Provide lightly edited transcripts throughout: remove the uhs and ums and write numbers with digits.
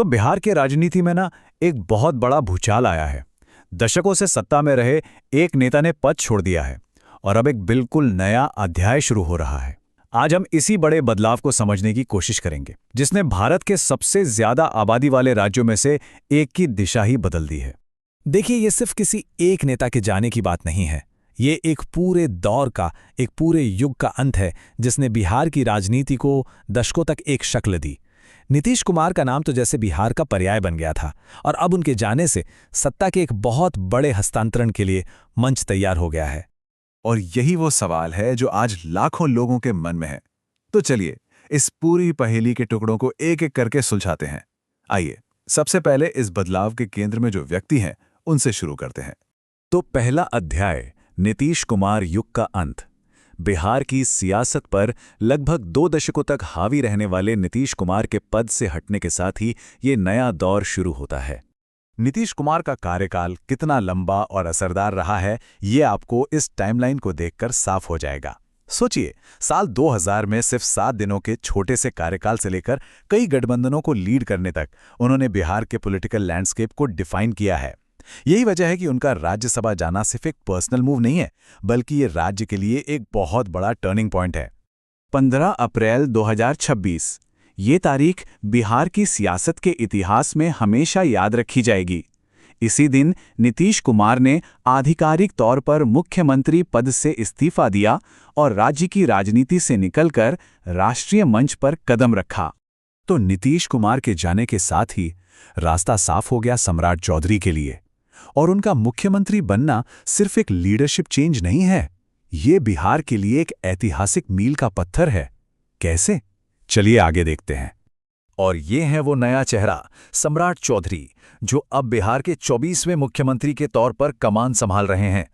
तो बिहार के राजनीति में ना एक बहुत बड़ा भूचाल आया है। दशकों से सत्ता में रहे एक नेता ने पद छोड़ दिया है और अब एक बिल्कुल नया अध्याय शुरू हो रहा है। आज हम इसी बड़े बदलाव को समझने की कोशिश करेंगे, जिसने भारत के सबसे ज्यादा आबादी वाले राज्यों में से एक की दिशा ही बदल दी है। देखिए, ये सिर्फ किसी एक नेता के जाने की बात नहीं है। ये एक पूरे दौर का, एक पूरे युग का अंत है, जिसने बिहार की राजनीति को दशकों तक एक शक्ल दी। नीतीश कुमार का नाम तो जैसे बिहार का पर्याय बन गया था, और अब उनके जाने से सत्ता के एक बहुत बड़े हस्तांतरण के लिए मंच तैयार हो गया है। और यही वो सवाल है जो आज लाखों लोगों के मन में है। तो चलिए इस पूरी पहेली के टुकड़ों को एक एक करके सुलझाते हैं। आइए सबसे पहले इस बदलाव के केंद्र में जो व्यक्ति हैं उनसे शुरू करते हैं। तो पहला अध्याय, नीतीश कुमार युग का अंत। बिहार की सियासत पर लगभग 2 दशकों तक हावी रहने वाले नीतीश कुमार के पद से हटने के साथ ही ये नया दौर शुरू होता है। नीतीश कुमार का कार्यकाल कितना लंबा और असरदार रहा है, ये आपको इस टाइमलाइन को देखकर साफ हो जाएगा। सोचिए, साल 2000 में सिर्फ 7 दिनों के छोटे से कार्यकाल से लेकर कई गठबंधनों को लीड करने तक उन्होंने बिहार के पॉलिटिकल लैंडस्केप को डिफाइन किया है। यही वजह है कि उनका राज्यसभा जाना सिर्फ एक पर्सनल मूव नहीं है, बल्कि ये राज्य के लिए एक बहुत बड़ा टर्निंग पॉइंट है। 15 अप्रैल 2026 ये तारीख बिहार की सियासत के इतिहास में हमेशा याद रखी जाएगी। इसी दिन नीतीश कुमार ने आधिकारिक तौर पर मुख्यमंत्री पद से इस्तीफा दिया और राज्य की राजनीति से निकलकर राष्ट्रीय मंच पर कदम रखा। तो नीतीश कुमार के जाने के साथ ही रास्ता साफ हो गया सम्राट चौधरी के लिए, और उनका मुख्यमंत्री बनना सिर्फ एक लीडरशिप चेंज नहीं है, ये बिहार के लिए एक ऐतिहासिक मील का पत्थर है। कैसे? चलिए आगे देखते हैं। और ये है वो नया चेहरा, सम्राट चौधरी, जो अब बिहार के 24वें मुख्यमंत्री के तौर पर कमान संभाल रहे हैं।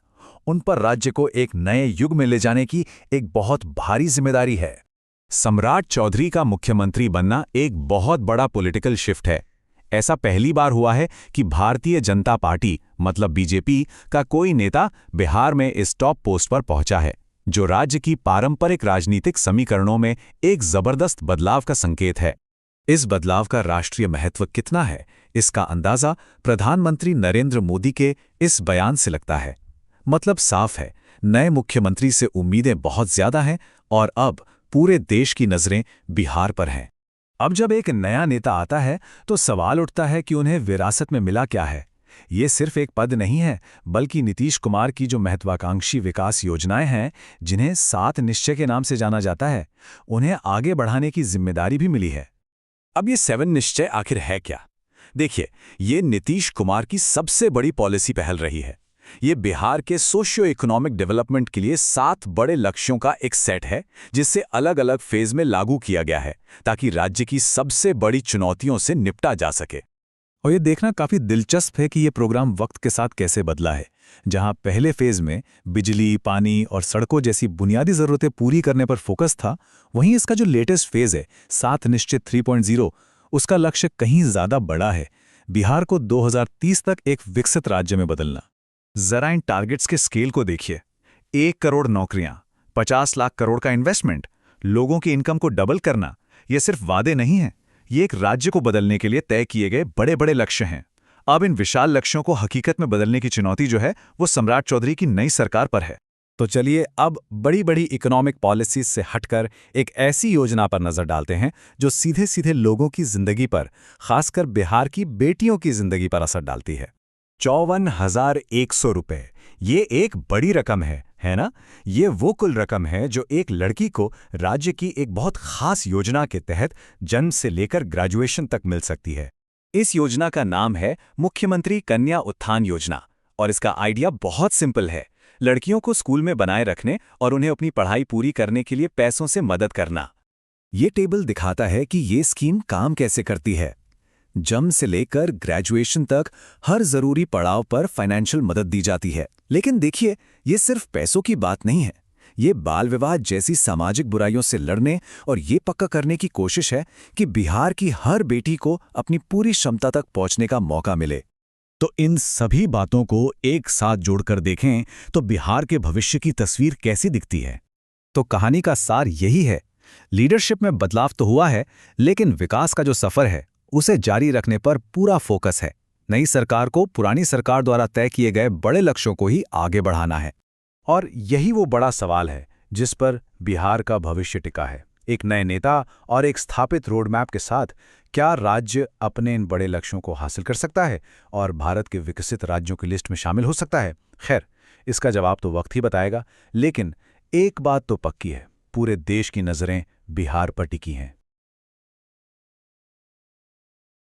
उन पर राज्य को एक नए युग में ले जाने की एक बहुत भारी जिम्मेदारी है। सम्राट चौधरी का मुख्यमंत्री बनना एक बहुत बड़ा पॉलिटिकल शिफ्ट है। ऐसा पहली बार हुआ है कि भारतीय जनता पार्टी मतलब बीजेपी का कोई नेता बिहार में इस टॉप पोस्ट पर पहुंचा है, जो राज्य की पारंपरिक राजनीतिक समीकरणों में एक जबरदस्त बदलाव का संकेत है। इस बदलाव का राष्ट्रीय महत्व कितना है, इसका अंदाजा प्रधानमंत्री नरेंद्र मोदी के इस बयान से लगता है। मतलब साफ है, नए मुख्यमंत्री से उम्मीदें बहुत ज्यादा हैं और अब पूरे देश की नजरें बिहार पर हैं। अब जब एक नया नेता आता है तो सवाल उठता है कि उन्हें विरासत में मिला क्या है। ये सिर्फ एक पद नहीं है, बल्कि नीतीश कुमार की जो महत्वाकांक्षी विकास योजनाएं हैं, जिन्हें 7 निश्चय के नाम से जाना जाता है, उन्हें आगे बढ़ाने की जिम्मेदारी भी मिली है। अब ये 7 निश्चय आखिर है क्या? देखिए, ये नीतीश कुमार की सबसे बड़ी पॉलिसी पहल रही है। ये बिहार के सोशियो इकोनॉमिक डेवलपमेंट के लिए 7 बड़े लक्ष्यों का एक सेट है, जिससे अलग अलग फेज में लागू किया गया है, ताकि राज्य की सबसे बड़ी चुनौतियों से निपटा जा सके। और ये देखना काफी दिलचस्प है कि ये प्रोग्राम वक्त के साथ कैसे बदला है। जहां पहले फेज में बिजली, पानी और सड़कों जैसी बुनियादी जरूरतें पूरी करने पर फोकस था, वहीं इसका जो लेटेस्ट फेज है 7 निश्चित 3.0, उसका लक्ष्य कहीं ज्यादा बड़ा है। बिहार को 2030 तक एक विकसित राज्य में बदलना। जरा इन टारगेट्स के स्केल को देखिए। 1 करोड़ नौकरियां, 50 लाख करोड़ का इन्वेस्टमेंट, लोगों की इनकम को डबल करना, ये सिर्फ वादे नहीं हैं, ये एक राज्य को बदलने के लिए तय किए गए बड़े बड़े लक्ष्य हैं। अब इन विशाल लक्ष्यों को हकीकत में बदलने की चुनौती जो है वो सम्राट चौधरी की नई सरकार पर है। तो चलिए अब बड़ी बड़ी इकोनॉमिक पॉलिसीज से हटकर एक ऐसी योजना पर नजर डालते हैं जो सीधे सीधे लोगों की जिंदगी पर, खासकर बिहार की बेटियों की जिंदगी पर असर डालती है। 54,100 रुपए, ये एक बड़ी रकम है ना? ये वो कुल रकम है जो एक लड़की को राज्य की एक बहुत खास योजना के तहत जन्म से लेकर ग्रेजुएशन तक मिल सकती है। इस योजना का नाम है मुख्यमंत्री कन्या उत्थान योजना, और इसका आइडिया बहुत सिंपल है। लड़कियों को स्कूल में बनाए रखने और उन्हें अपनी पढ़ाई पूरी करने के लिए पैसों से मदद करना। ये टेबल दिखाता है कि ये स्कीम काम कैसे करती है। जन्म से लेकर ग्रेजुएशन तक हर जरूरी पड़ाव पर फाइनेंशियल मदद दी जाती है। लेकिन देखिए, ये सिर्फ पैसों की बात नहीं है। ये बाल विवाह जैसी सामाजिक बुराइयों से लड़ने और ये पक्का करने की कोशिश है कि बिहार की हर बेटी को अपनी पूरी क्षमता तक पहुंचने का मौका मिले। तो इन सभी बातों को एक साथ जोड़कर देखें तो बिहार के भविष्य की तस्वीर कैसी दिखती है। तो कहानी का सार यही है, लीडरशिप में बदलाव तो हुआ है, लेकिन विकास का जो सफर है उसे जारी रखने पर पूरा फोकस है। नई सरकार को पुरानी सरकार द्वारा तय किए गए बड़े लक्ष्यों को ही आगे बढ़ाना है। और यही वो बड़ा सवाल है जिस पर बिहार का भविष्य टिका है। एक नए नेता और एक स्थापित रोडमैप के साथ क्या राज्य अपने इन बड़े लक्ष्यों को हासिल कर सकता है और भारत के विकसित राज्यों की लिस्ट में शामिल हो सकता है? खैर, इसका जवाब तो वक्त ही बताएगा, लेकिन एक बात तो पक्की है, पूरे देश की नज़रें बिहार पर टिकी हैं।